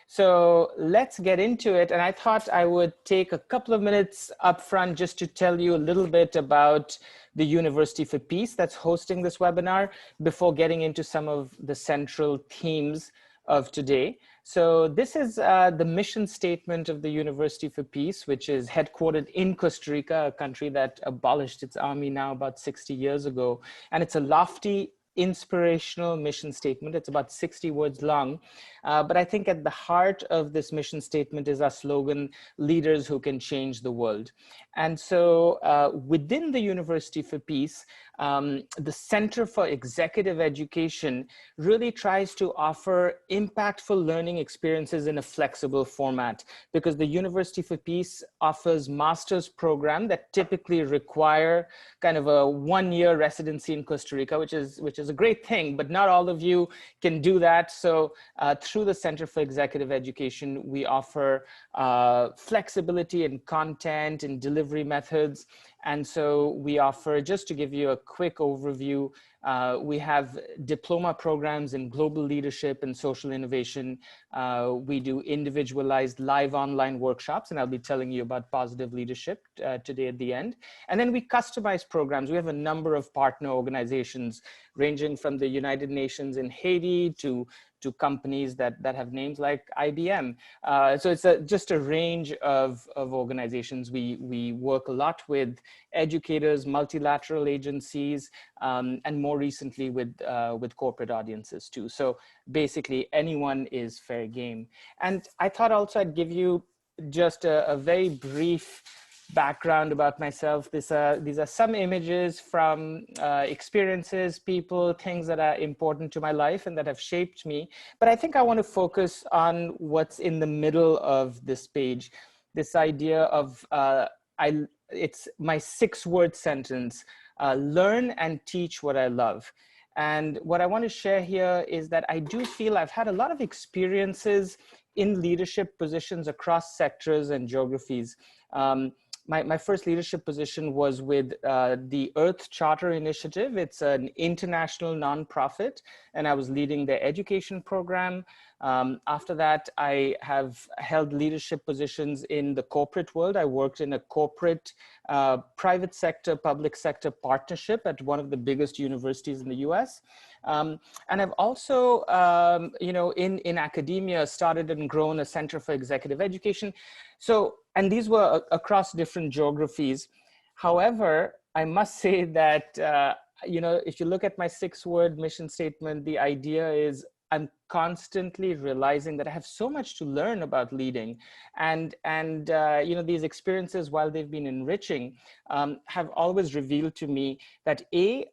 So let's get into it. And I thought I would take a couple of minutes up front just to tell you a little bit about the University for Peace that's hosting this webinar before getting into some of the central themes of today. So this is the mission statement of the University for Peace, which is headquartered in Costa Rica, a country that abolished its army now about 60 years ago. And it's a lofty, inspirational mission statement. It's about 60 words long. But I think at the heart of this mission statement is our slogan, leaders who can change the world. And so within the University for Peace, the Center for Executive Education really tries to offer impactful learning experiences in a flexible format, because the University for Peace offers master's program that typically require kind of a one-year residency in Costa Rica, which is a great thing, but not all of you can do that. So through the Center for Executive Education, we offer flexibility in content and delivery methods. And so we offer, just to give you a quick overview, we have diploma programs in global leadership and social innovation. We do individualized live online workshops, and I'll be telling you about positive leadership today at the end. And then we customize programs. We have a number of partner organizations ranging from the United Nations in Haiti to companies that have names like IBM. So it's just a range of organizations. We work a lot with educators, multilateral agencies, and more recently with corporate audiences too. So basically anyone is fair game. And I thought also I'd give you just a very brief background about myself. These are some images from experiences, people, things that are important to my life and that have shaped me. But I think I want to focus on what's in the middle of this page, this idea of, it's my 6-word sentence, learn and teach what I love. And what I want to share here is that I do feel I've had a lot of experiences in leadership positions across sectors and geographies. My first leadership position was with the Earth Charter Initiative. It's an international nonprofit, and I was leading their education program. After that, I have held leadership positions in the corporate world. I worked in a corporate private sector, public sector partnership at one of the biggest universities in the US. And I've also, in academia, started and grown a Center for Executive Education. So, and these were across different geographies. However, I must say that, if you look at my 6-word mission statement, the idea is I'm constantly realizing that I have so much to learn about leading, and these experiences, while they've been enriching, have always revealed to me that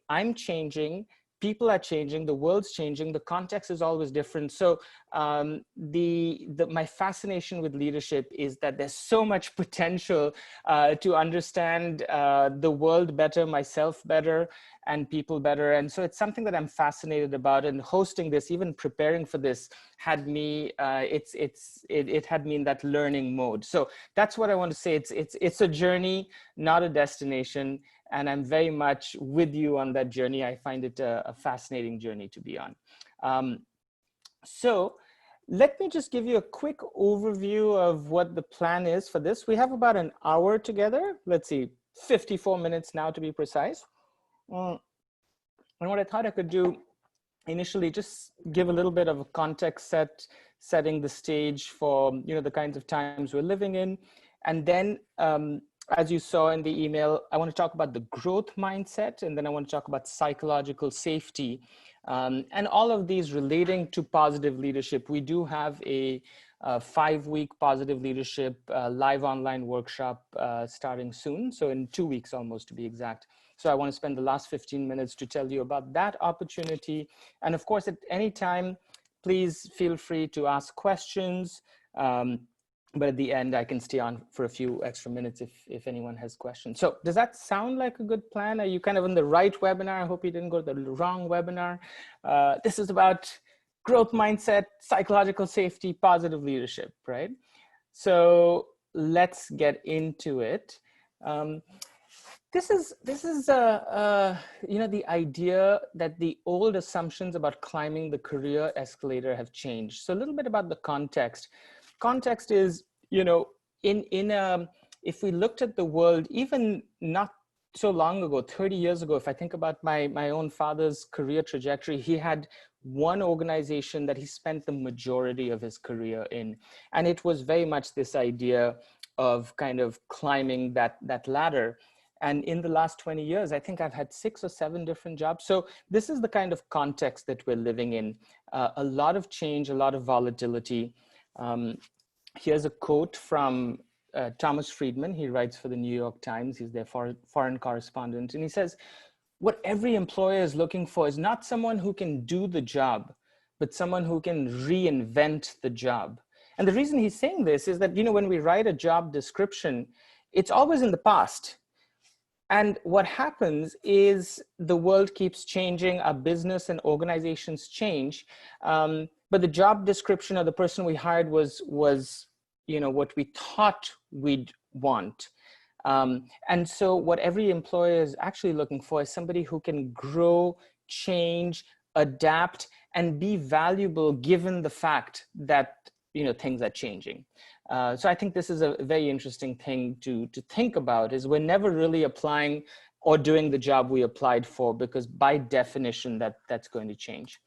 I'm changing, people are changing, the world's changing, the context is always different. So my fascination with leadership is that there's so much potential to understand the world better, myself better, and people better. And so it's something that I'm fascinated about, and hosting this, even preparing for this, had me, it had me in that learning mode. So that's what I want to say. It's a journey, not a destination. And I'm very much with you on that journey. I find it a fascinating journey to be on. So let me just give you a quick overview of what the plan is for this. We have about an hour together. Let's see, 54 minutes now to be precise. And what I thought I could do initially, just give a little bit of a context setting the stage for the kinds of times we're living in. And then, as you saw in the email, I want to talk about the growth mindset, and then I want to talk about psychological safety, and all of these relating to positive leadership. We do have a 5-week positive leadership live online workshop starting soon. So in 2 weeks almost, to be exact. So I want to spend the last 15 minutes to tell you about that opportunity. And of course, at any time, please feel free to ask questions. But at the end, I can stay on for a few extra minutes if anyone has questions. So does that sound like a good plan? Are you kind of in the right webinar? I hope you didn't go to the wrong webinar. This is about growth mindset, psychological safety, positive leadership, right? So let's get into it. You know, the idea that the old assumptions about climbing the career escalator have changed. So a little bit about the context. Context is, you know, if we looked at the world, even not so long ago, 30 years ago, if I think about my own father's career trajectory, he had one organization that he spent the majority of his career in. And it was very much this idea of kind of climbing that ladder. And in the last 20 years, I think I've had 6 or 7 different jobs. So this is the kind of context that we're living in. A lot of change, a lot of volatility. Here's a quote from Thomas Friedman. He writes for the New York Times. He's their foreign correspondent. And he says, what every employer is looking for is not someone who can do the job, but someone who can reinvent the job. And the reason he's saying this is that, you know, when we write a job description, it's always in the past. And what happens is the world keeps changing, our business and organizations change, but the job description of the person we hired was you know, what we thought we'd want. And so what every employer is actually looking for is somebody who can grow, change, adapt, and be valuable given the fact that, you know, things are changing. So I think this is a very interesting thing to think about, is we're never really applying or doing the job we applied for, because by definition that's going to change.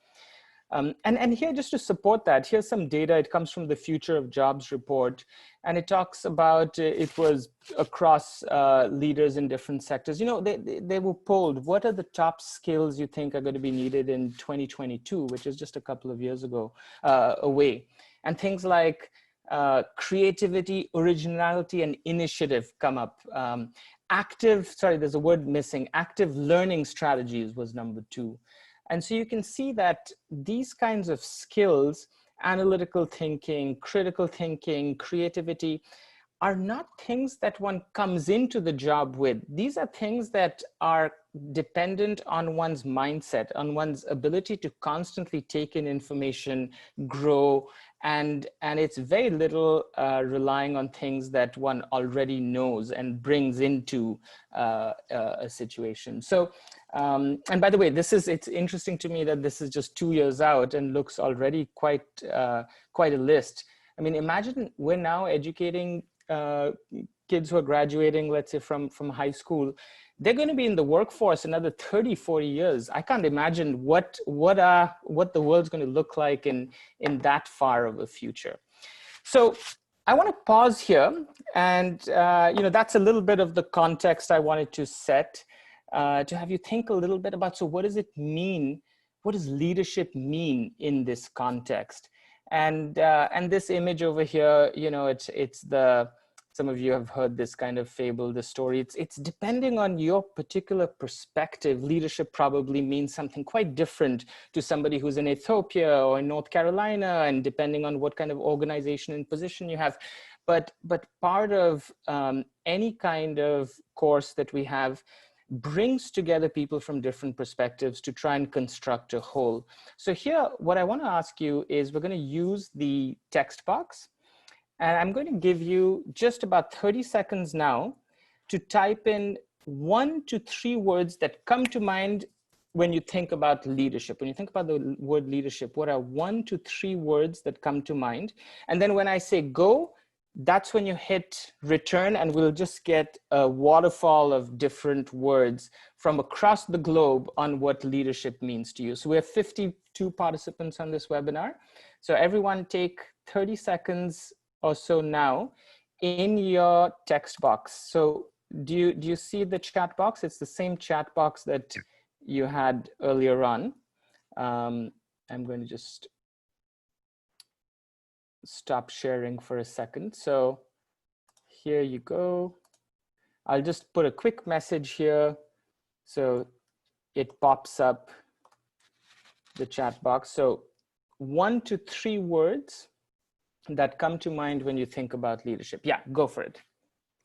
And here, just to support that, here's some data. It comes from the Future of Jobs report, and it talks about, it was across leaders in different sectors. You know, they were polled, what are the top skills you think are going to be needed in 2022, which is just a couple of years ago away. And things like creativity, originality, and initiative come up. There's a word missing. Active learning strategies was number 2. And so you can see that these kinds of skills, analytical thinking, critical thinking, creativity, are not things that one comes into the job with. These are things that are dependent on one's mindset, on one's ability to constantly take in information, grow, and it's very little relying on things that one already knows and brings into a situation. So, and by the way, it's interesting to me that this is just 2 years out and looks already quite a list. I mean, imagine we're now educating kids who are graduating, let's say from high school. They're going to be in the workforce another 30, 40 years. I can't imagine what the world's going to look like in that far of a future. So I want to pause here, and you know, that's a little bit of the context I wanted to set, to have you think a little bit about, so what does it mean? What does leadership mean in this context? And this image over here, you know, some of you have heard this kind of fable, this story. It's depending on your particular perspective. Leadership probably means something quite different to somebody who's in Ethiopia or in North Carolina, and depending on what kind of organization and position you have. But part of any kind of course that we have brings together people from different perspectives to try and construct a whole. So here, what I want to ask you is, we're going to use the text box. And I'm going to give you just about 30 seconds now to type in 1 to 3 words that come to mind when you think about leadership. When you think about the word leadership, what are 1 to 3 words that come to mind? And then when I say go, that's when you hit return, and we'll just get a waterfall of different words from across the globe on what leadership means to you. So we have 52 participants on this webinar. So everyone take 30 seconds or so now in your text box. So do you see the chat box? It's the same chat box that you had earlier on. I'm going to just stop sharing for a second. So here you go. I'll just put a quick message here, so it pops up the chat box. So 1 to 3 words that come to mind when you think about leadership. Yeah, go for it.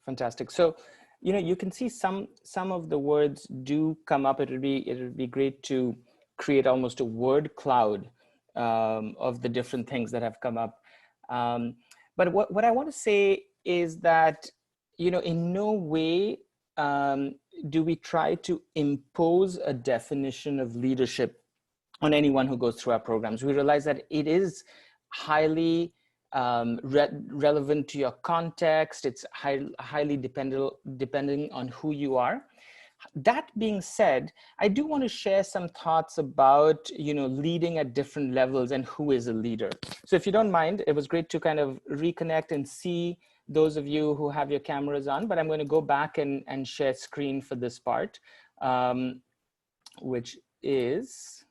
Fantastic. So, you know, you can see some of the words do come up. It would be great to create almost a word cloud of the different things that have come up. But what I want to say is that, you know, in no way do we try to impose a definition of leadership on anyone who goes through our programs. We realize that it is highly relevant to your context. It's highly depending on who you are. That being said, I do want to share some thoughts about, leading at different levels and who is a leader. So if you don't mind, it was great to kind of reconnect and see those of you who have your cameras on, but I'm going to go back and share screen for this part, which is,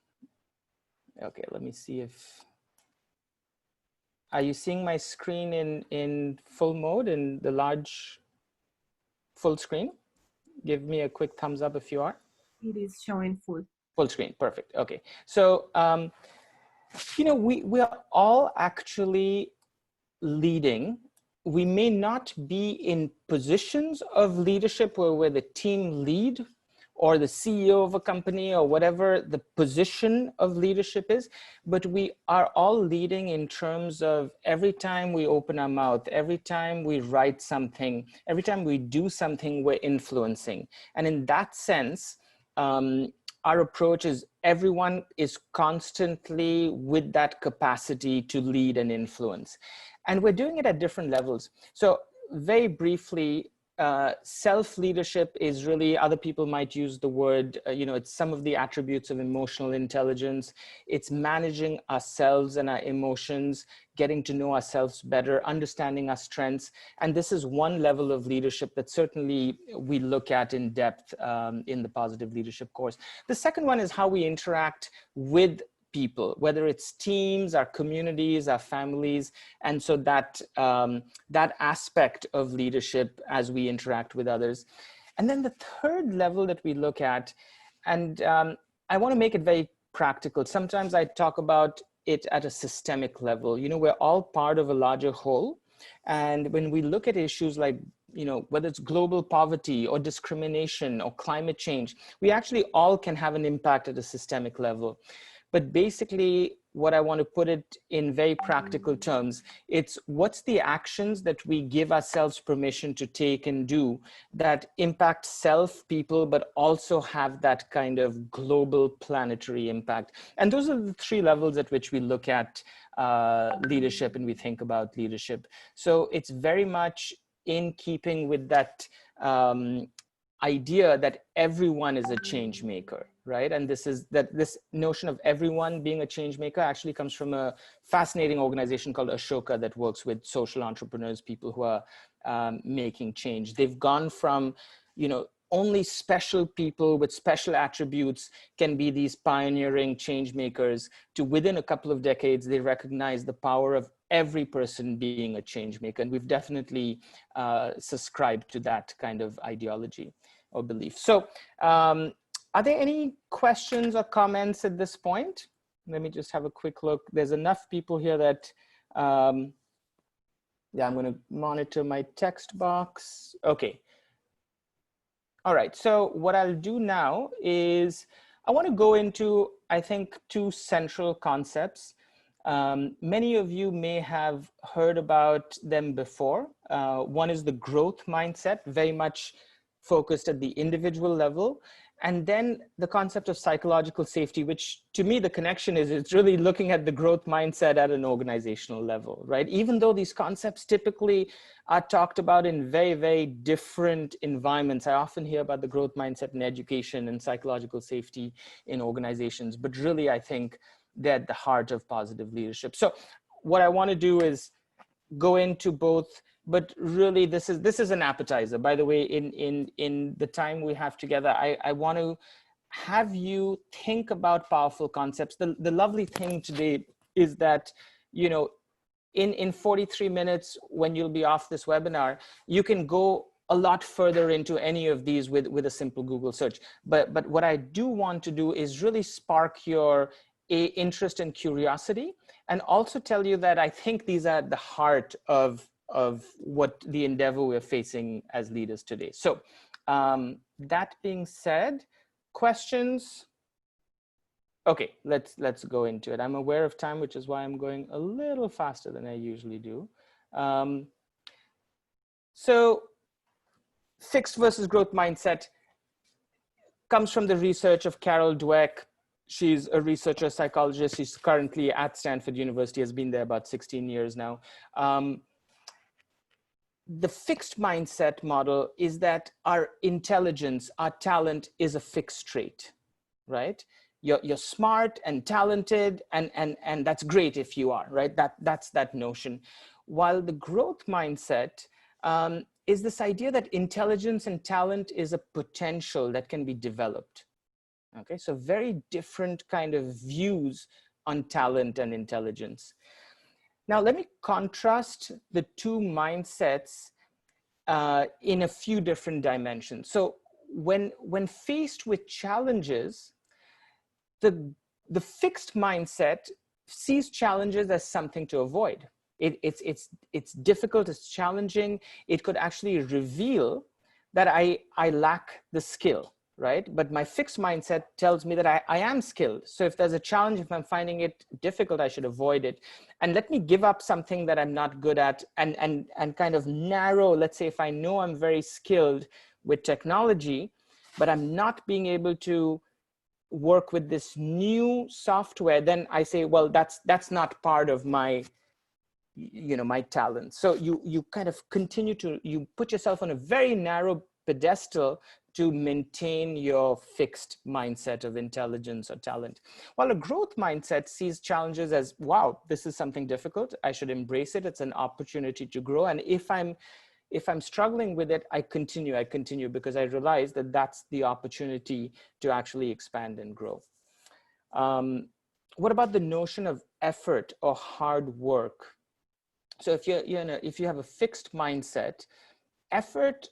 okay, let me see if, are you seeing my screen in full mode, in the large full screen? Give me a quick thumbs up if you are. It is showing full. Full screen, perfect. Okay, so we are all actually leading. We may not be in positions of leadership where we're the team lead or the CEO of a company or whatever the position of leadership is, but we are all leading in terms of every time we open our mouth, every time we write something, every time we do something, we're influencing. And in that sense, our approach is everyone is constantly with that capacity to lead and influence. And we're doing it at different levels. So very briefly, self-leadership is really, other people might use the word, it's some of the attributes of emotional intelligence. It's managing ourselves and our emotions, getting to know ourselves better, understanding our strengths. And this is one level of leadership that certainly we look at in depth in the positive leadership course. The second one is how we interact with people, whether it's teams, our communities, our families. And so that, that aspect of leadership as we interact with others. And then the third level that we look at, and I want to make it very practical. Sometimes I talk about it at a systemic level. We're all part of a larger whole. And when we look at issues like, whether it's global poverty or discrimination or climate change, we actually all can have an impact at a systemic level. But basically, what I want to put it in very practical terms, it's what's the actions that we give ourselves permission to take and do that impact self, people, but also have that kind of global planetary impact. And those are the three levels at which we look at leadership and we think about leadership. So it's very much in keeping with that idea that everyone is a change maker, right? And this notion of everyone being a change maker actually comes from a fascinating organization called Ashoka that works with social entrepreneurs, people who are making change. They've gone from, only special people with special attributes can be these pioneering change makers, to within a couple of decades, they recognize the power of every person being a change maker. And we've definitely subscribed to that kind of ideology or belief. So are there any questions or comments at this point? Let me just have a quick look. There's enough people here that, yeah, I'm going to monitor my text box. Okay. All right. So what I'll do now is I want to go into, I think, two central concepts. Many of you may have heard about them before. One is the growth mindset, very much focused at the individual level. And then the concept of psychological safety, which to me, the connection is it's really looking at the growth mindset at an organizational level, right? Even though these concepts typically are talked about in very, very different environments. I often hear about the growth mindset in education and psychological safety in organizations, but really I think they're at the heart of positive leadership. So what I want to do is go into both, but really this is an appetizer. By the way, in the time we have together, I want to have you think about powerful concepts. The lovely thing today is that, in 43 minutes, when you'll be off this webinar, you can go a lot further into any of these with a simple Google search. But what I do want to do is really spark your interest and curiosity, and also tell you that I think these are at the heart of what the endeavor we're facing as leaders today. So that being said, questions? Okay, let's go into it. I'm aware of time, which is why I'm going a little faster than I usually do. So fixed versus growth mindset. comes from the research of Carol Dweck. She's a researcher, psychologist. She's currently at Stanford University, has been there about 16 years now. The fixed mindset model is that our intelligence, our talent is a fixed trait, right? You're smart and talented, and that's great if you are, right? That's that notion. While the growth mindset is this idea that intelligence and talent is a potential that can be developed. Okay, so very different kind of views on talent and intelligence. Now, let me contrast the two mindsets in a few different dimensions. So when faced with challenges, the fixed mindset sees challenges as something to avoid. It's difficult, it's challenging. It could actually reveal that I lack the skill, right? But my fixed mindset tells me that I am skilled. So if there's a challenge, if I'm finding it difficult, I should avoid it. And let me give up something that I'm not good at and kind of narrow. Let's say if I know I'm very skilled with technology, but I'm not being able to work with this new software, then I say, well, that's not part of my, my talent. So you kind of continue to, you put yourself on a very narrow pedestal to maintain your fixed mindset of intelligence or talent. While a growth mindset sees challenges as, wow, this is something difficult, I should embrace it, it's an opportunity to grow. And if I'm struggling with it, I continue because I realize that that's the opportunity to actually expand and grow. What about the notion of effort or hard work? So if if you have a fixed mindset, effort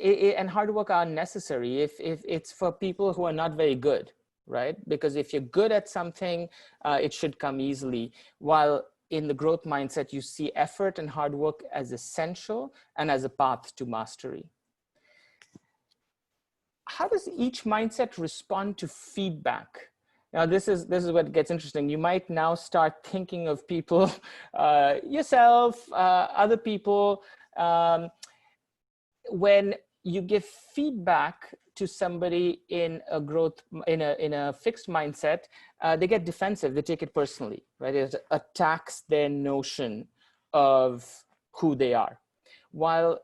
and hard work are necessary if it's for people who are not very good, right? Because if you're good at something, it should come easily. While in the growth mindset, you see effort and hard work as essential and as a path to mastery. How does each mindset respond to feedback? Now, this is what gets interesting. You might now start thinking of people, yourself, other people, when you give feedback to somebody in a fixed mindset, they get defensive, they take it personally, right? It attacks their notion of who they are. While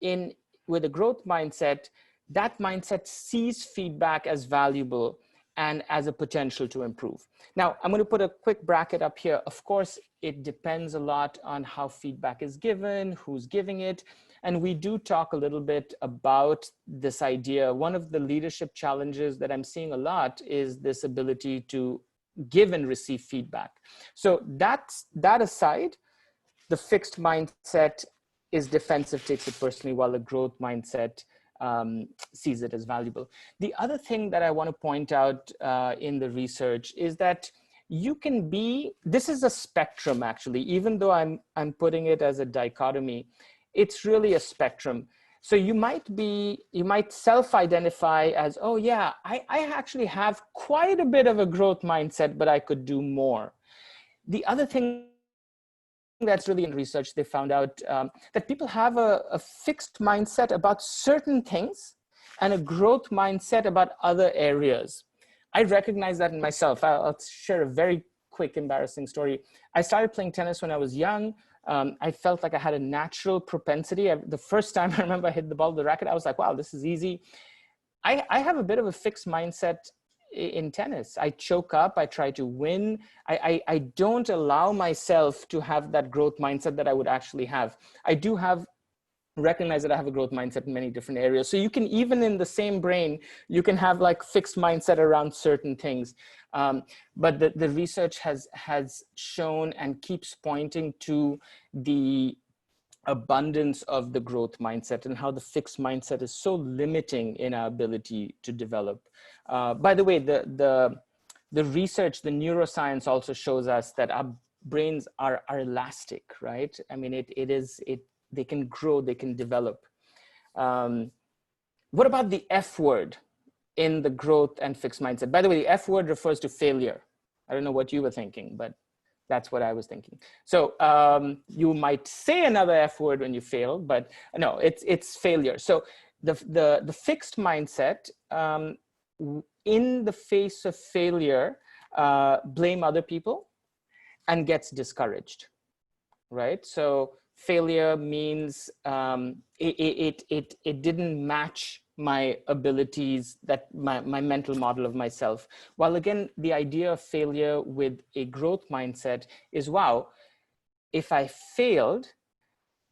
with a growth mindset, that mindset sees feedback as valuable and as a potential to improve. Now, I'm going to put a quick bracket up here. Of course, it depends a lot on how feedback is given, who's giving it. And we do talk a little bit about this idea. One of the leadership challenges that I'm seeing a lot is this ability to give and receive feedback. So that aside, the fixed mindset is defensive, takes it personally, while the growth mindset sees it as valuable. The other thing that I want to point out in the research is that you can be, this is a spectrum actually, even though I'm putting it as a dichotomy, it's really a spectrum. So you might self-identify as, oh yeah, I actually have quite a bit of a growth mindset, but I could do more. The other thing that's really in research, they found out that people have a fixed mindset about certain things and a growth mindset about other areas. I recognize that in myself. I'll share a very quick, embarrassing story. I started playing tennis when I was young. I felt like I had a natural propensity. The first time I remember I hit the ball with the racket, I was like, wow, this is easy. I have a bit of a fixed mindset in tennis. I choke up, I try to win. I don't allow myself to have that growth mindset that I would actually have. I do recognize that I have a growth mindset in many different areas. So you can, even in the same brain, you can have like fixed mindset around certain things. But the research has shown and keeps pointing to the abundance of the growth mindset and how the fixed mindset is so limiting in our ability to develop. By the way, the research, the neuroscience also shows us that our brains are elastic, right? I mean, they can grow, they can develop. What about the F word in the growth and fixed mindset? By the way, the F word refers to failure. I don't know what you were thinking, but that's what I was thinking. So you might say another F word when you fail, but no, it's failure. So The fixed mindset, in the face of failure, blame other people and gets discouraged, right? So failure means it didn't match my abilities, that my mental model of myself. While again, the idea of failure with a growth mindset is, wow, if I failed,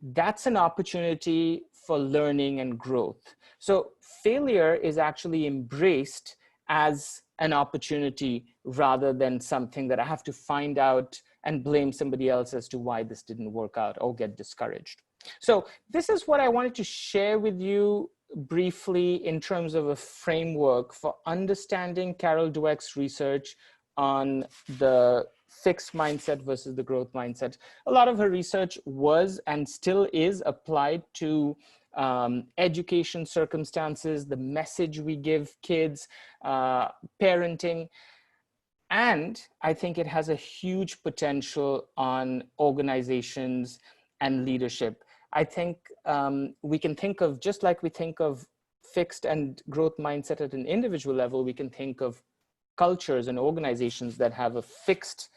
that's an opportunity for learning and growth. So failure is actually embraced as an opportunity rather than something that I have to find out and blame somebody else as to why this didn't work out or get discouraged. So this is what I wanted to share with you briefly in terms of a framework for understanding Carol Dweck's research on the fixed mindset versus the growth mindset. A lot of her research was and still is applied to education circumstances, the message we give kids, parenting. And I think it has a huge potential on organizations and leadership. I think we can think of, just like we think of fixed and growth mindset at an individual level, we can think of cultures and organizations that have a fixed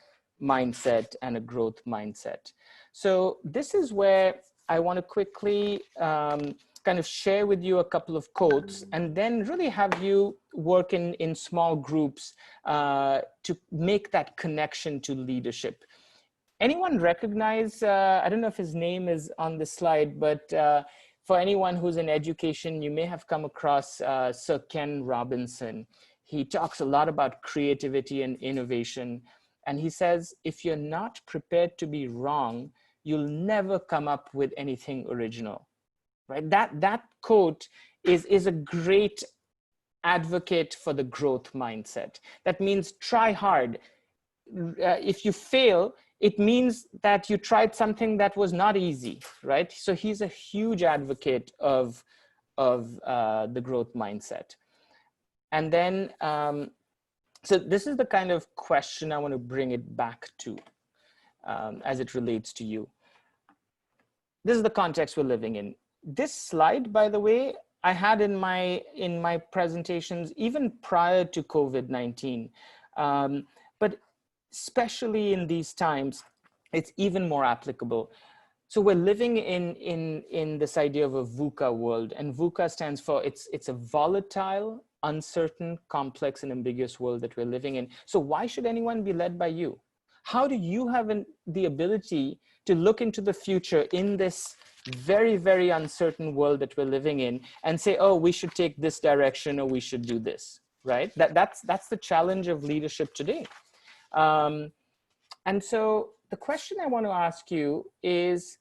mindset and a growth mindset. So this is where I want to quickly kind of share with you a couple of quotes and then really have you work in small groups to make that connection to leadership. Anyone recognize, I don't know if his name is on the slide, but for anyone who's in education, you may have come across Sir Ken Robinson. He talks a lot about creativity and innovation. And he says, if you're not prepared to be wrong, you'll never come up with anything original, right? That quote is a great advocate for the growth mindset. That means try hard. If you fail, it means that you tried something that was not easy, right? So he's a huge advocate of the growth mindset. And then, so this is the kind of question I want to bring it back to as it relates to you. This is the context we're living in. This slide, by the way, I had in my presentations even prior to COVID-19, but especially in these times, it's even more applicable. So we're living in this idea of a VUCA world, and VUCA stands for it's a volatile, uncertain, complex, and ambiguous world that we're living in. So why should anyone be led by you? How do you have the ability to look into the future in this very, very uncertain world that we're living in and say, oh, we should take this direction or we should do this, right? That's the challenge of leadership today. And so the question I want to ask you is,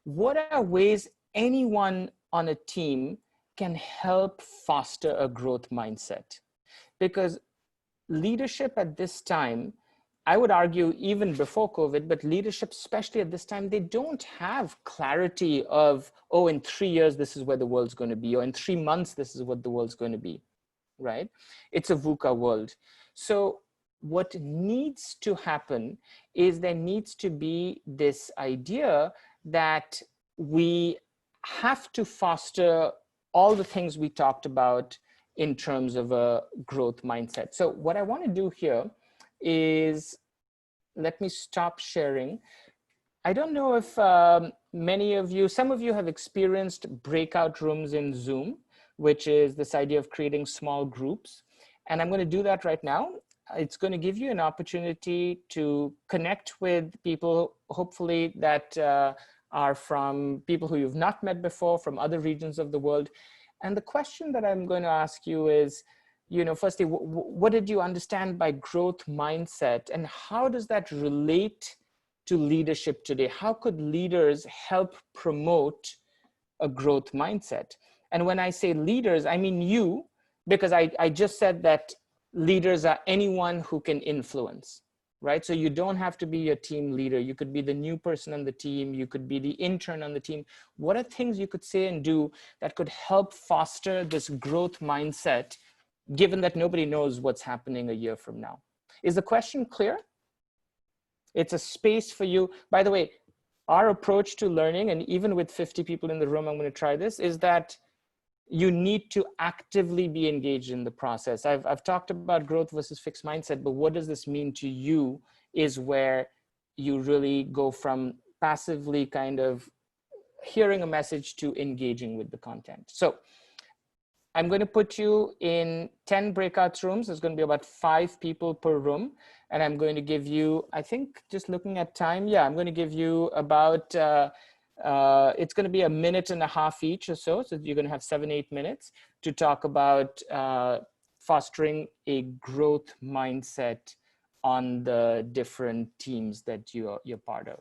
what are ways anyone on a team can help foster a growth mindset? Because leadership at this time, I would argue even before COVID, but leadership, especially at this time, they don't have clarity of, oh, in 3 years, this is where the world's going to be, or in 3 months, this is what the world's going to be, right? It's a VUCA world. So what needs to happen is there needs to be this idea that we have to foster all the things we talked about in terms of a growth mindset. So what I want to do here is, let me stop sharing. I don't know if some of you have experienced breakout rooms in Zoom, which is this idea of creating small groups. And I'm going to do that right now. It's going to give you an opportunity to connect with people, hopefully that are from people who you've not met before, from other regions of the world. And the question that I'm going to ask you is, firstly, what did you understand by growth mindset, and how does that relate to leadership today? How could leaders help promote a growth mindset? And when I say leaders, I mean you, because I just said that leaders are anyone who can influence, right? So you don't have to be your team leader. You could be the new person on the team. You could be the intern on the team. What are things you could say and do that could help foster this growth mindset, given that nobody knows what's happening a year from now? Is the question clear? It's a space for you. By the way, our approach to learning, and even with 50 people in the room, I'm going to try this, is that you need to actively be engaged in the process. I've talked about growth versus fixed mindset, but what does this mean to you is where you really go from passively kind of hearing a message to engaging with the content. So I'm going to put you in 10 breakout rooms. There's going to be about 5 people per room. And I'm going to give you, I think just looking at time, yeah, I'm going to give you about, it's going to be 1.5 minutes each or so. So you're going to have 7-8 minutes to talk about fostering a growth mindset on the different teams that you're part of.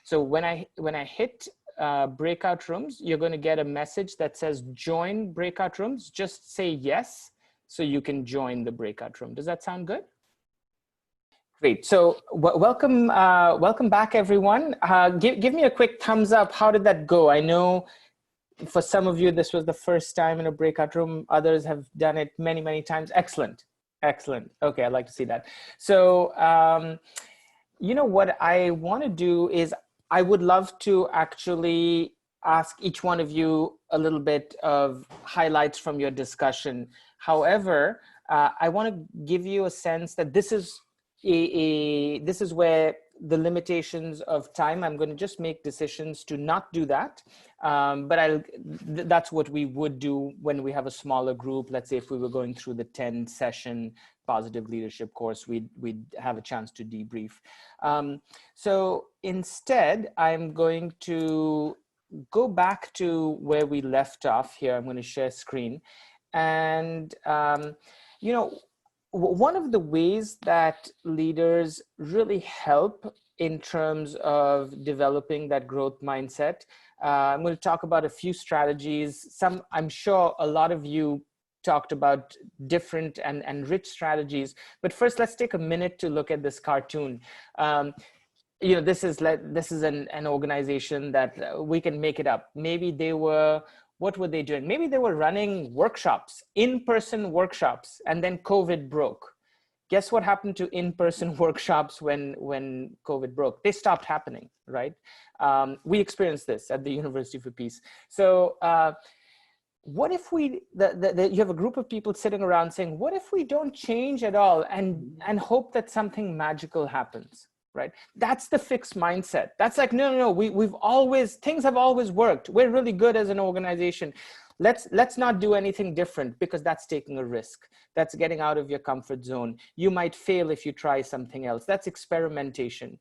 So when I hit breakout rooms, you're going to get a message that says join breakout rooms. Just say yes so you can join the breakout room. Does that sound good? Great. So welcome back, everyone. Give me a quick thumbs up. How did that go? I know for some of you this was the first time in a breakout room. Others have done it many, many times. Excellent. Excellent. Okay, I'd like to see that. So you know what I want to do is I would love to actually ask each one of you a little bit of highlights from your discussion. However, I want to give you a sense that this is where the limitations of time, I'm going to just make decisions to not do that. But that's what we would do when we have a smaller group. Let's say if we were going through the 10-session positive leadership course, we'd have a chance to debrief. So instead, I'm going to go back to where we left off here. I'm going to share screen. And, you know, one of the ways that leaders really help in terms of developing that growth mindset, I'm going to talk about a few strategies. Some, I'm sure a lot of you talked about different and rich strategies, but first let's take a minute to look at this cartoon. You know, this is an organization that we can make it up. Maybe they were, what were they doing? Maybe they were running workshops, in-person workshops, and then COVID broke. Guess what happened to in-person workshops when COVID broke? They stopped happening, right? We experienced this at the University for Peace. So what if we, you have a group of people sitting around saying, what if we don't change at all and hope that something magical happens? Right? That's the fixed mindset. That's like, no, we've always, things have always worked. We're really good as an organization. Let's not do anything different, because that's taking a risk. That's getting out of your comfort zone. You might fail if you try something else. That's experimentation.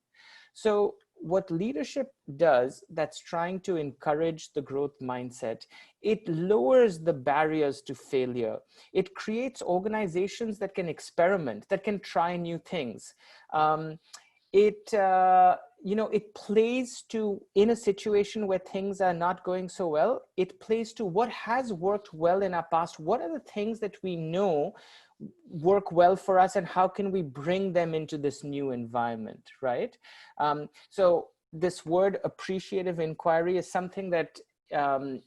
So what leadership does that's trying to encourage the growth mindset, it lowers the barriers to failure. It creates organizations that can experiment, that can try new things. You know, it plays to, in a situation where things are not going so well, it plays to what has worked well in our past. What are the things that we know work well for us, and how can we bring them into this new environment, right? So this word appreciative inquiry is something that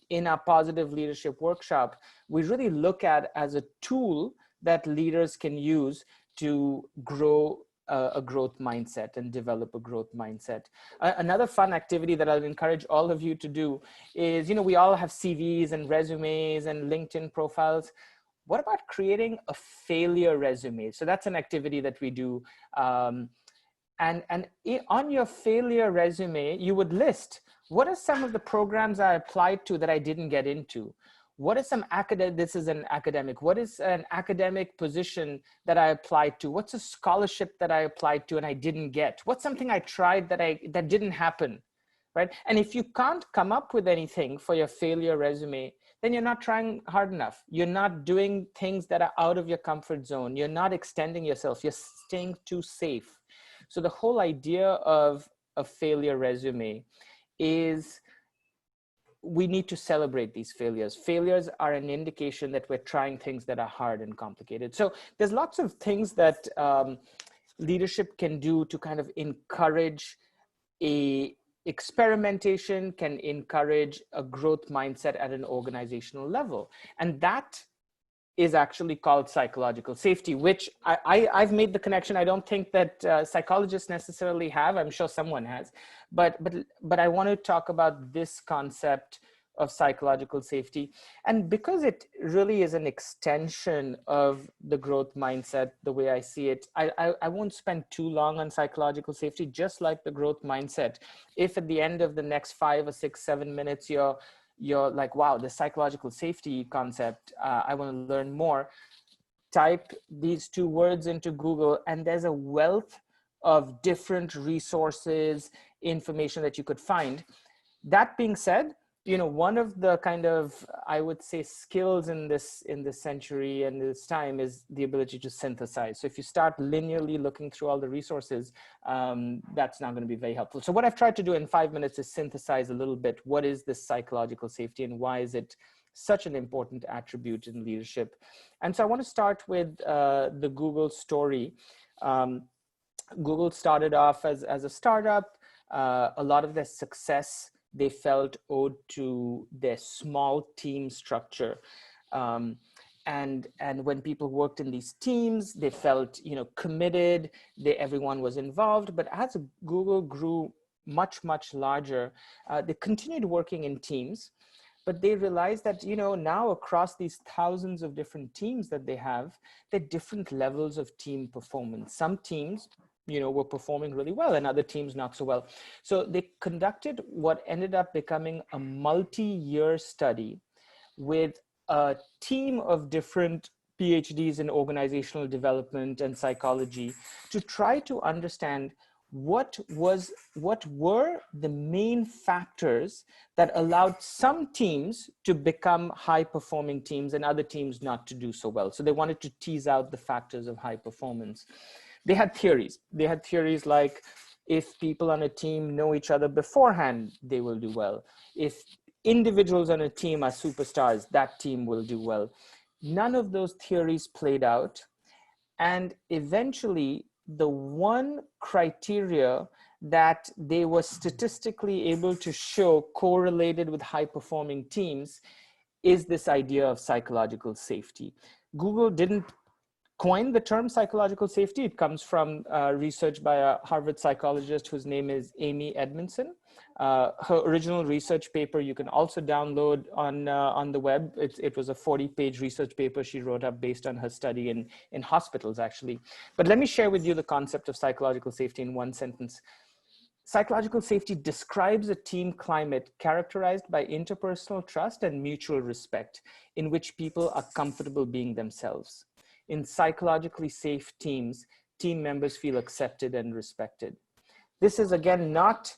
in our positive leadership workshop, we really look at as a tool that leaders can use to grow a growth mindset and develop a growth mindset. Another fun activity that I'll encourage all of you to do is, you know, we all have CVs and resumes and LinkedIn profiles. What about creating a failure resume? So that's an activity that we do. And on your failure resume, you would list, what are some of the programs I applied to that I didn't get into? What is some academic, this is an academic, what is an academic position that I applied to? What's a scholarship that I applied to and I didn't get? What's something I tried that didn't happen, right? And if you can't come up with anything for your failure resume, then you're not trying hard enough. You're not doing things that are out of your comfort zone. You're not extending yourself. You're staying too safe. So the whole idea of a failure resume is, we need to celebrate these failures. Failures are an indication that we're trying things that are hard and complicated. So there's lots of things that leadership can do to kind of encourage experimentation, can encourage a growth mindset at an organizational level. And that is actually called psychological safety, which I've made the connection. I don't think that psychologists necessarily have. I'm sure someone has, but I want to talk about this concept of psychological safety. And because it really is an extension of the growth mindset, the way I see it, I won't spend too long on psychological safety. Just like the growth mindset, if at the end of the next 5 or 6, 7 minutes, you're like, wow, the psychological safety concept, I want to learn more, type these 2 words into Google, and there's a wealth of different resources, information that you could find. That being said, you know, one of the kind of, I would say, skills in this century and this time is the ability to synthesize. So if you start linearly looking through all the resources, that's not going to be very helpful. So what I've tried to do in 5 minutes is synthesize a little bit. What is this psychological safety, and why is it such an important attribute in leadership? And so I want to start with the Google story. Google started off as a startup. A lot of their success they felt owed to their small team structure. And when people worked in these teams, they felt, you know, committed, everyone was involved. But as Google grew much, much larger, they continued working in teams. But they realized that, you know, now across these thousands of different teams that they have, there are different levels of team performance. Some teams, you know, were performing really well, and other teams not so well. So they conducted what ended up becoming a multi-year study with a team of different PhDs in organizational development and psychology to try to understand what were the main factors that allowed some teams to become high-performing teams and other teams not to do so well. So they wanted to tease out the factors of high performance. They had theories. They had theories like, if people on a team know each other beforehand, they will do well. If individuals on a team are superstars, that team will do well. None of those theories played out. And eventually, the one criteria that they were statistically able to show correlated with high-performing teams is this idea of psychological safety. Google didn't coined the term psychological safety. It comes from research by a Harvard psychologist whose name is Amy Edmondson. Her original research paper you can also download on the web. It was a 40-page research paper she wrote up based on her study in hospitals, actually. But let me share with you the concept of psychological safety in one sentence. Psychological safety describes a team climate characterized by interpersonal trust and mutual respect, in which people are comfortable being themselves. In psychologically safe teams, team members feel accepted and respected. This is, again, not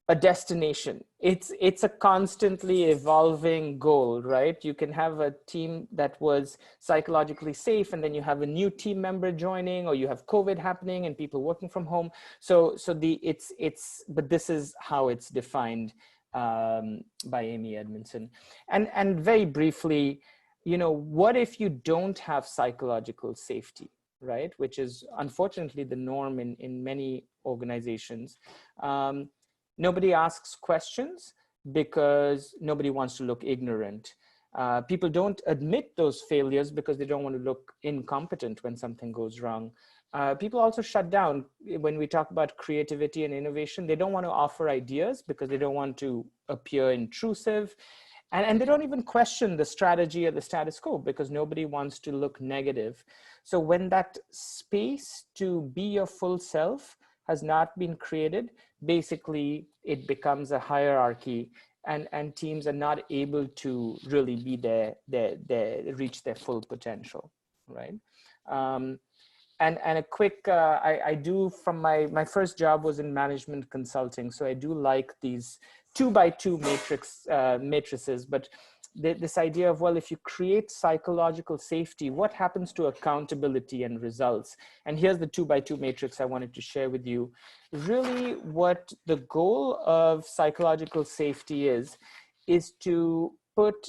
a destination. It's a constantly evolving goal, right? You can have a team that was psychologically safe, and then you have a new team member joining, or you have COVID happening and people working from home. But this is how it's defined by Amy Edmondson. And very briefly, you know, what if you don't have psychological safety, right? Which is unfortunately the norm in many organizations. Nobody asks questions because nobody wants to look ignorant. People don't admit those failures because they don't want to look incompetent when something goes wrong. People also shut down when we talk about creativity and innovation. They don't want to offer ideas because they don't want to appear intrusive. And they don't even question the strategy or the status quo because nobody wants to look negative. So when that space to be your full self has not been created, basically it becomes a hierarchy, and teams are not able to really be reach their full potential, right? And a quick, I do, from my first job was in management consulting. So I do like these 2x2 matrices, but this idea of, well, if you create psychological safety, what happens to accountability and results? And here's the 2x2 matrix I wanted to share with you. Really what the goal of psychological safety is to put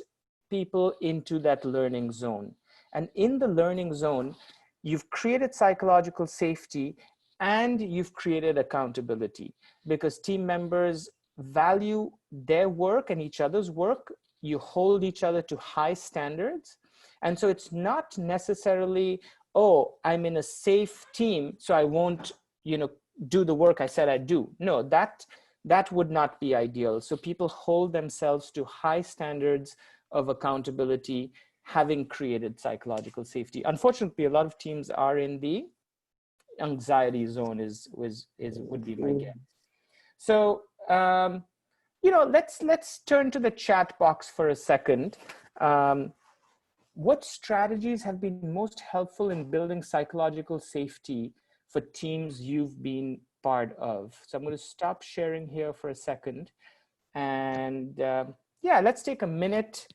people into that learning zone. And in the learning zone, you've created psychological safety and you've created accountability, because team members value their work and each other's work. You hold each other to high standards. And so it's not necessarily, oh, I'm in a safe team, so I won't, you know, do the work I said I'd do. No, that that would not be ideal. So people hold themselves to high standards of accountability, having created psychological safety. Unfortunately, a lot of teams are in the anxiety zone would be my guess. So, you know, let's turn to the chat box for a second. What strategies have been most helpful in building psychological safety for teams you've been part of? So I'm going to stop sharing here for a second. And yeah, let's take a minute.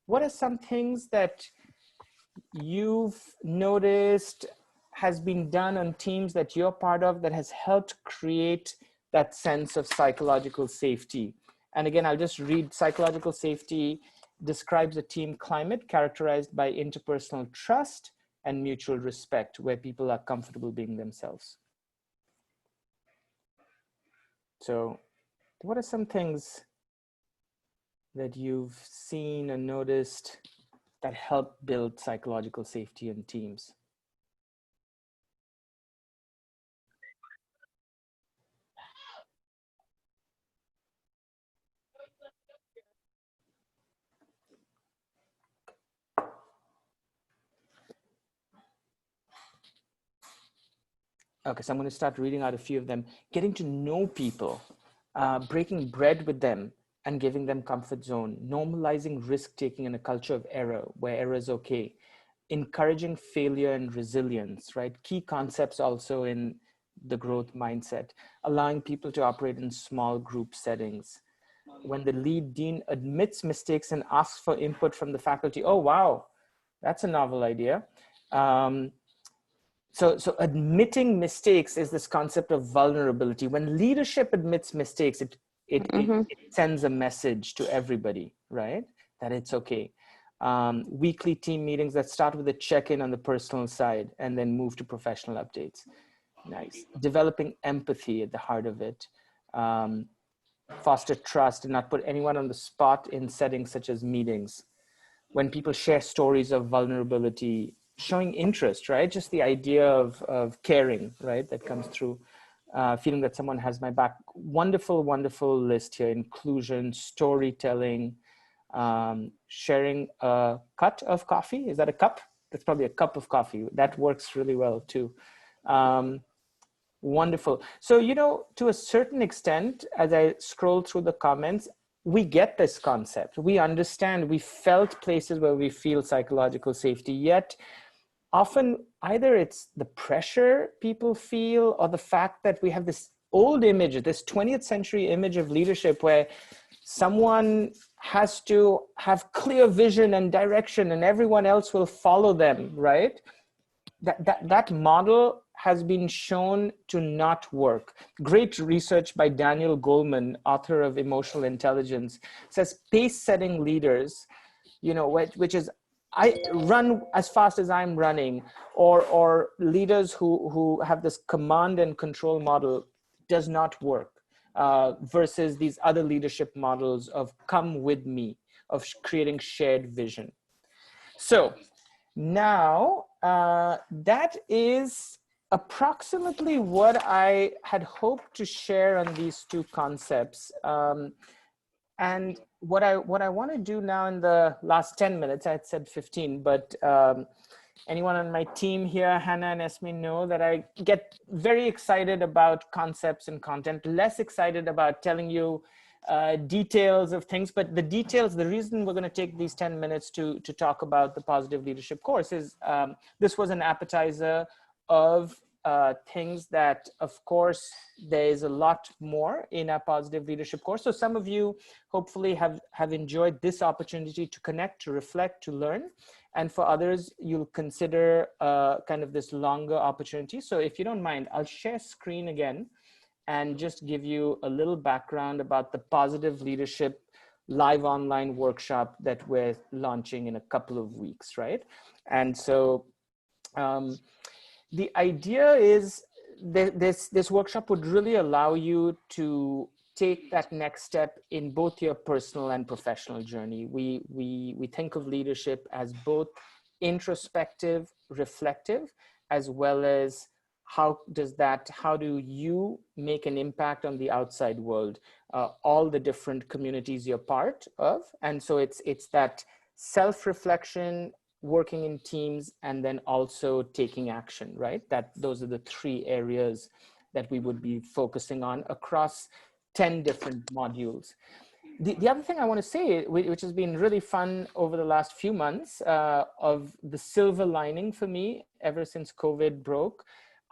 What are some things that you've noticed has been done on teams that you're part of that has helped create that sense of psychological safety? And again, I'll just read: psychological safety describes a team climate characterized by interpersonal trust and mutual respect, where people are comfortable being themselves. So what are some things that you've seen and noticed that help build psychological safety in teams? Okay, so I'm going to start reading out a few of them. Getting to know people, breaking bread with them and giving them comfort zone, normalizing risk-taking in a culture of error where error is okay, encouraging failure and resilience, right? Key concepts also in the growth mindset, allowing people to operate in small group settings. When the lead dean admits mistakes and asks for input from the faculty, oh, wow, that's a novel idea. So admitting mistakes is this concept of vulnerability. When leadership admits mistakes, it sends a message to everybody, right? That it's okay. Weekly team meetings that start with a check-in on the personal side and then move to professional updates. Nice. Developing empathy at the heart of it. Foster trust and not put anyone on the spot in settings such as meetings. When people share stories of vulnerability, showing interest, right? Just the idea of caring, right? That comes through, feeling that someone has my back. Wonderful, wonderful list here. Inclusion, storytelling, sharing a cut of coffee. Is that a cup? That's probably a cup of coffee. That works really well too. Wonderful. So, you know, to a certain extent, as I scroll through the comments, we get this concept. We understand, we felt places where we feel psychological safety, yet often either it's the pressure people feel or the fact that we have this old image, this 20th century image of leadership where someone has to have clear vision and direction and everyone else will follow them, right? That model has been shown to not work. Great research by Daniel Goleman, author of Emotional Intelligence, says pace-setting leaders, you know, which is I run as fast as I'm running, or leaders who have this command and control model does not work versus these other leadership models of come with me, of creating shared vision. So now that is approximately what I had hoped to share on these two concepts. And what I want to do now in the last 10 minutes, I had said 15, but anyone on my team here, Hannah and Esme, know that I get very excited about concepts and content, less excited about telling you details of things, but the details, the reason we're going to take these 10 minutes to talk about the Positive Leadership course is this was an appetizer of things that, of course, there is a lot more in our Positive Leadership course. So some of you hopefully have enjoyed this opportunity to connect, to reflect, to learn. And for others, you'll consider kind of this longer opportunity. So if you don't mind, I'll share screen again and just give you a little background about the Positive Leadership live online workshop that we're launching in a couple of weeks, right? And so the idea is that this workshop would really allow you to take that next step in both your personal and professional journey. We think of leadership as both introspective, reflective, as well as how do you make an impact on the outside world, all the different communities you're part of. And so it's that self-reflection, working in teams, and then also taking action, right? Those are the three areas that we would be focusing on across 10 different modules. The other thing I want to say, which has been really fun over the last few months, of the silver lining for me ever since COVID broke,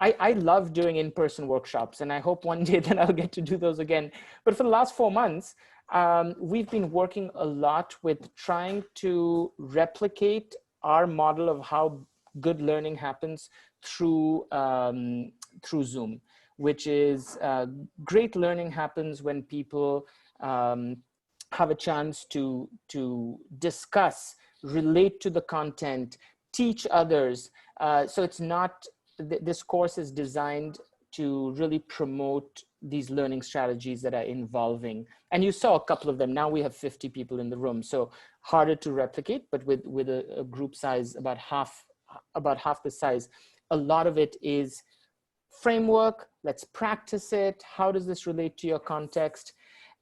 I love doing in-person workshops, and I hope one day that I'll get to do those again. But for the last 4 months, we've been working a lot with trying to replicate our model of how good learning happens through Zoom, which is great learning happens when people have a chance to discuss, relate to the content, teach others. So it's not, this course is designed to really promote these learning strategies that are involving. And you saw a couple of them. Now we have 50 people in the room, so harder to replicate, but with a group size about half the size. A lot of it is framework, let's practice it. How does this relate to your context?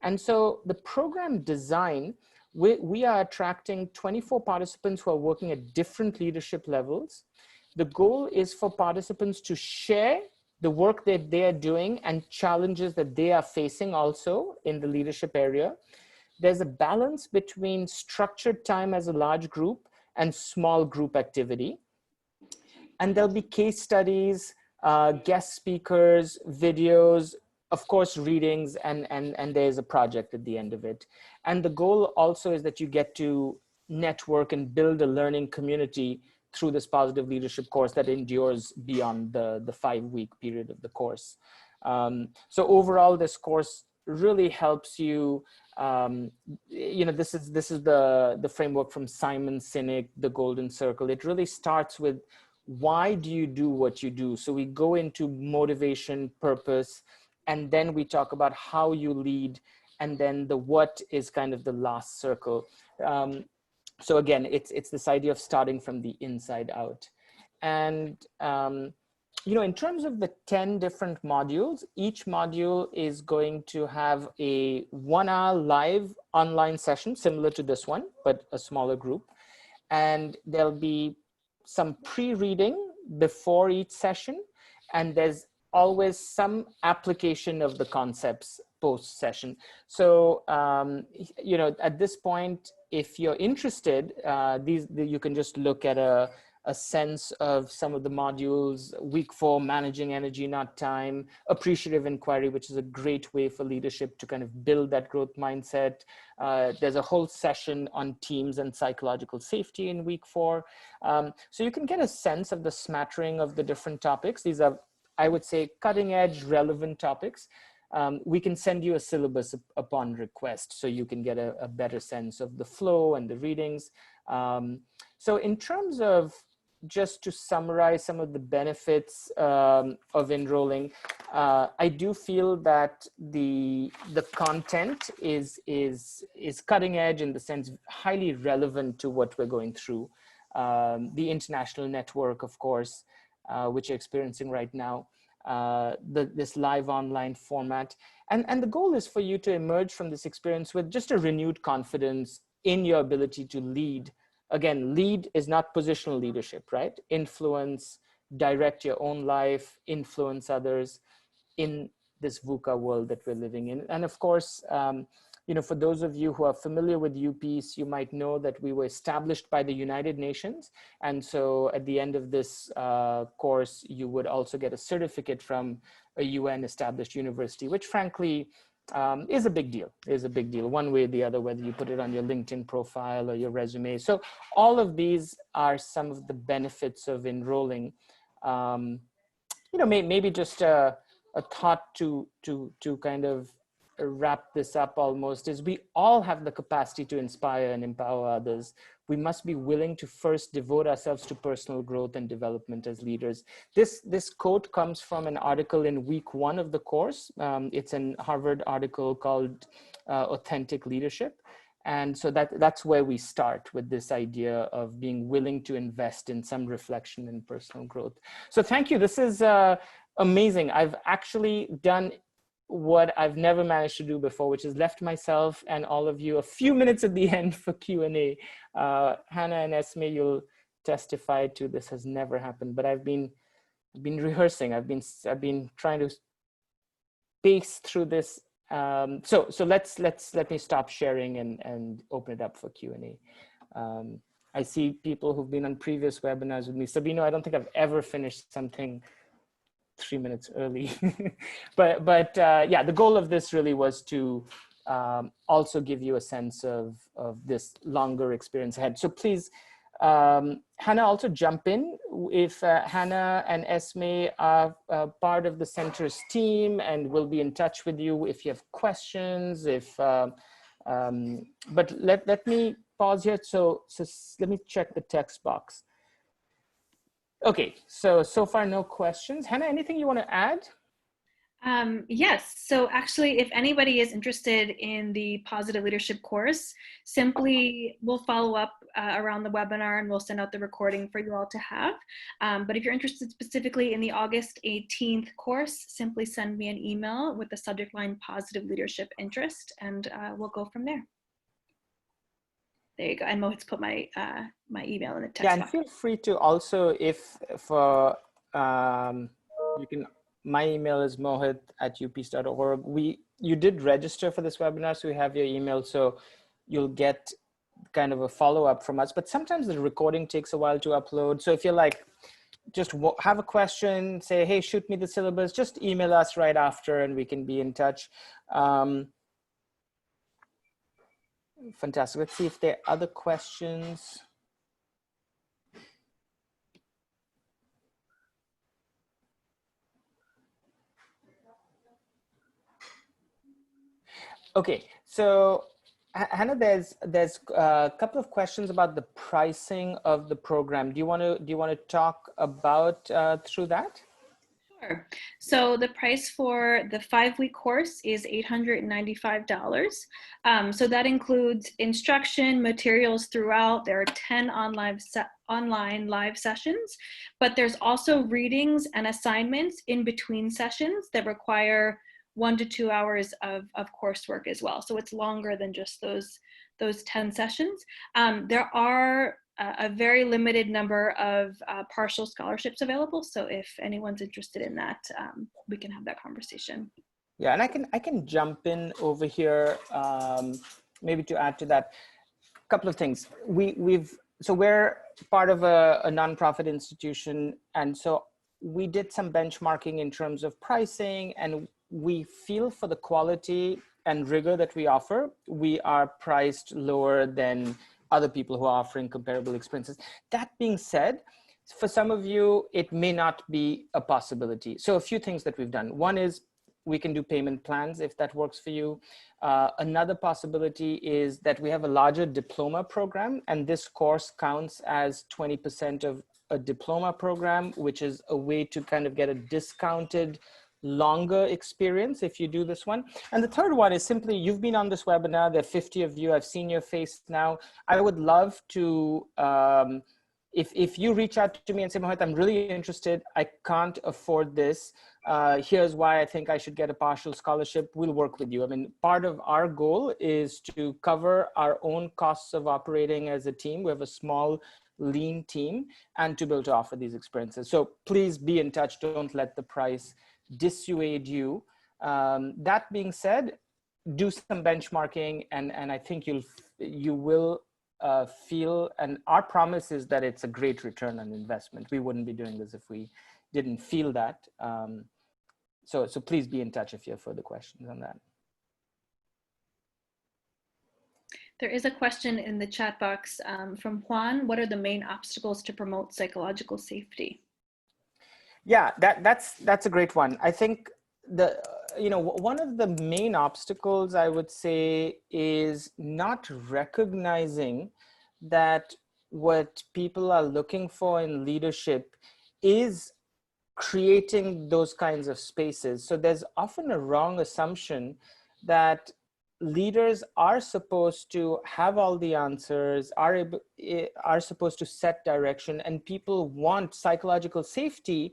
And so the program design, we are attracting 24 participants who are working at different leadership levels. The goal is for participants to share the work that they are doing and challenges that they are facing also in the leadership area. There's a balance between structured time as a large group and small group activity. And there'll be case studies, guest speakers, videos, of course, readings, and there's a project at the end of it. And the goal also is that you get to network and build a learning community through this positive leadership course that endures beyond the 5-week period of the course. So overall, this course really helps you, this is the framework from Simon Sinek, the Golden Circle. It really starts with, why do you do what you do? So we go into motivation, purpose, and then we talk about how you lead, and then the what is kind of the last circle. So again, it's this idea of starting from the inside out. And in terms of the 10 different modules, each module is going to have a 1-hour live online session similar to this one, but a smaller group. And there'll be some pre-reading before each session, and there's always some application of the concepts post-session. So, at this point, if you're interested, you can just look at a sense of some of the modules. Week 4, managing energy, not time. Appreciative inquiry, which is a great way for leadership to kind of build that growth mindset. There's a whole session on teams and psychological safety in week 4. So you can get a sense of the smattering of the different topics. These are, I would say, cutting edge, relevant topics. We can send you a syllabus upon request, so you can get a better sense of the flow and the readings. So in terms of, just to summarize some of the benefits of enrolling, I do feel that the content is cutting edge, in the sense highly relevant to what we're going through. The international network, of course, which you're experiencing right now, this live online format. And the goal is for you to emerge from this experience with just a renewed confidence in your ability to lead. Again, lead is not positional leadership, right? Influence, direct your own life, influence others in this VUCA world that we're living in. And of course, for those of you who are familiar with UPEACE, you might know that we were established by the United Nations. And so at the end of this course, you would also get a certificate from a UN established university, which frankly is a big deal, one way or the other, whether you put it on your LinkedIn profile or your resume. So all of these are some of the benefits of enrolling. Maybe just a thought to kind of wrap this up almost, is we all have the capacity to inspire and empower others. We must be willing to first devote ourselves to personal growth and development as leaders. This quote comes from an article in week 1 of the course. It's a Harvard article called Authentic Leadership. And so that's where we start, with this idea of being willing to invest in some reflection and personal growth. So thank you. This is a amazing. I've actually done what I've never managed to do before, which is left myself and all of you a few minutes at the end for Q&A. Hannah and Esme, you'll testify to this has never happened, but I've been rehearsing. I've been trying to pace through this. So let me stop sharing and open it up for Q&A. I see people who've been on previous webinars with me. Sabino, I don't think I've ever finished something 3 minutes early. but yeah, the goal of this really was to also give you a sense of this longer experience ahead. So please, Hannah, also jump in if Hannah and Esme are part of the center's team, and we'll be in touch with you if you have questions. But let me pause here. So let me check the text box. Okay, so far no questions. Hannah, anything you want to add? Yes, so actually, if anybody is interested in the positive leadership course, simply we'll follow up around the webinar and we'll send out the recording for you all to have. But if you're interested specifically in the August 18th course, simply send me an email with the subject line positive leadership interest, and we'll go from there. There you go. And Mohit's put my my email in the text box. And feel free to also, if for you can. My email is mohit@upeace.org. You did register for this webinar, so we have your email, so you'll get kind of a follow-up from us. But sometimes the recording takes a while to upload. So if you're like, just have a question, say, hey, shoot me the syllabus, just email us right after and we can be in touch. Fantastic. Let's see if there are other questions. Okay, so Hannah, there's a couple of questions about the pricing of the program. Do you want to talk about through that? Sure. So the price for the 5-week course is $895. So that includes instruction, materials throughout. There are 10 online live sessions, but there's also readings and assignments in between sessions that require 1 to 2 hours of coursework as well. So it's longer than just those 10 sessions. There are a very limited number of partial scholarships available. So if anyone's interested in that, we can have that conversation. Yeah, and I can jump in over here, maybe to add to that. A couple of things. So we're part of a nonprofit institution, and so we did some benchmarking in terms of pricing, and we feel for the quality and rigor that we offer, we are priced lower than other people who are offering comparable experiences. That being said, for some of you, it may not be a possibility. So a few things that we've done. One is we can do payment plans if that works for you. Another possibility is that we have a larger diploma program, and this course counts as 20% of a diploma program, which is a way to kind of get a discounted longer experience if you do this one. And the third one is simply, you've been on this webinar, there are 50 of you, I've seen your face now. I would love to, if you reach out to me and say, Mohit, I'm really interested, I can't afford this, here's why I think I should get a partial scholarship, we'll work with you. I mean, part of our goal is to cover our own costs of operating as a team. We have a small, lean team, and to be able to offer these experiences. So please be in touch, don't let the price dissuade you. That being said, do some benchmarking, and I think you will feel, and our promise is that it's a great return on investment. We wouldn't be doing this if we didn't feel that. So please be in touch if you have further questions on that. There is a question in the chat box from Juan. What are the main obstacles to promote psychological safety? Yeah, that's a great one. I think one of the main obstacles, I would say, is not recognizing that what people are looking for in leadership is creating those kinds of spaces. So there's often a wrong assumption that leaders are supposed to have all the answers, are supposed to set direction, and people want psychological safety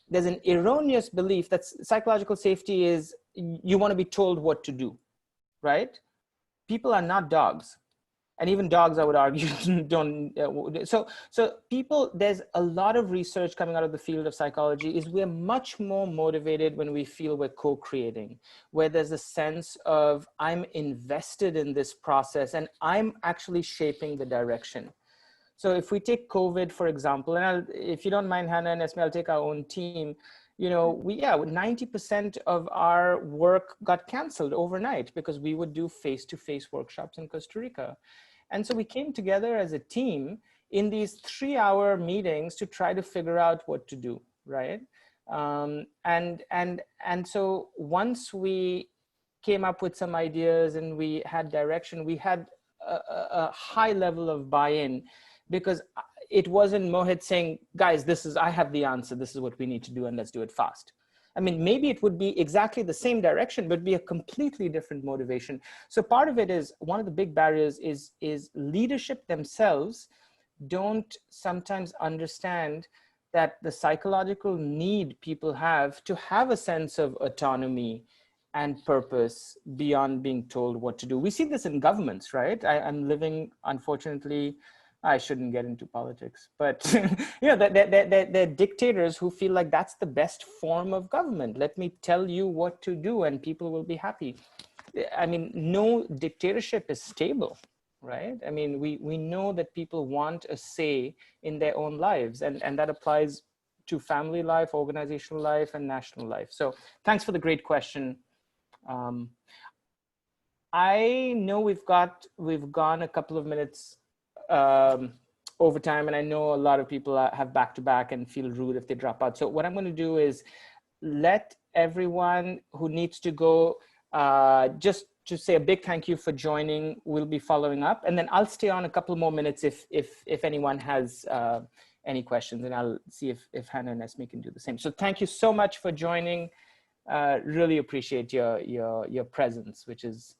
there's an erroneous belief that psychological safety is you want to be told what to do, right? People are not dogs. And even dogs, I would argue, don't. So people, there's a lot of research coming out of the field of psychology is we're much more motivated when we feel we're co-creating, where there's a sense of I'm invested in this process and I'm actually shaping the direction. So if we take COVID, for example, and if you don't mind, Hannah and Esme, I'll take our own team. You know, 90% of our work got canceled overnight because we would do face-to-face workshops in Costa Rica. And so we came together as a team in these 3-hour meetings to try to figure out what to do, right? And so once we came up with some ideas and we had direction, we had a high level of buy-in, because it wasn't Mohit saying, guys, I have the answer, this is what we need to do and let's do it fast. I mean, maybe it would be exactly the same direction, but be a completely different motivation. So part of it is, one of the big barriers is leadership themselves don't sometimes understand that the psychological need people have to have a sense of autonomy and purpose beyond being told what to do. We see this in governments, right? I'm living, unfortunately, I shouldn't get into politics, but you know, they're dictators who feel like that's the best form of government. Let me tell you what to do and people will be happy. I mean, no dictatorship is stable, right? I mean, we know that people want a say in their own lives, and that applies to family life, organizational life, and national life. So thanks for the great question. I know we've gone a couple of minutes over time, and I know a lot of people have back-to-back and feel rude if they drop out. So what I'm going to do is let everyone who needs to go just to say a big thank you for joining. We'll be following up, and then I'll stay on a couple more minutes if anyone has any questions, and I'll see if Hannah and Esme can do the same. So thank you so much for joining. Really appreciate your presence, which is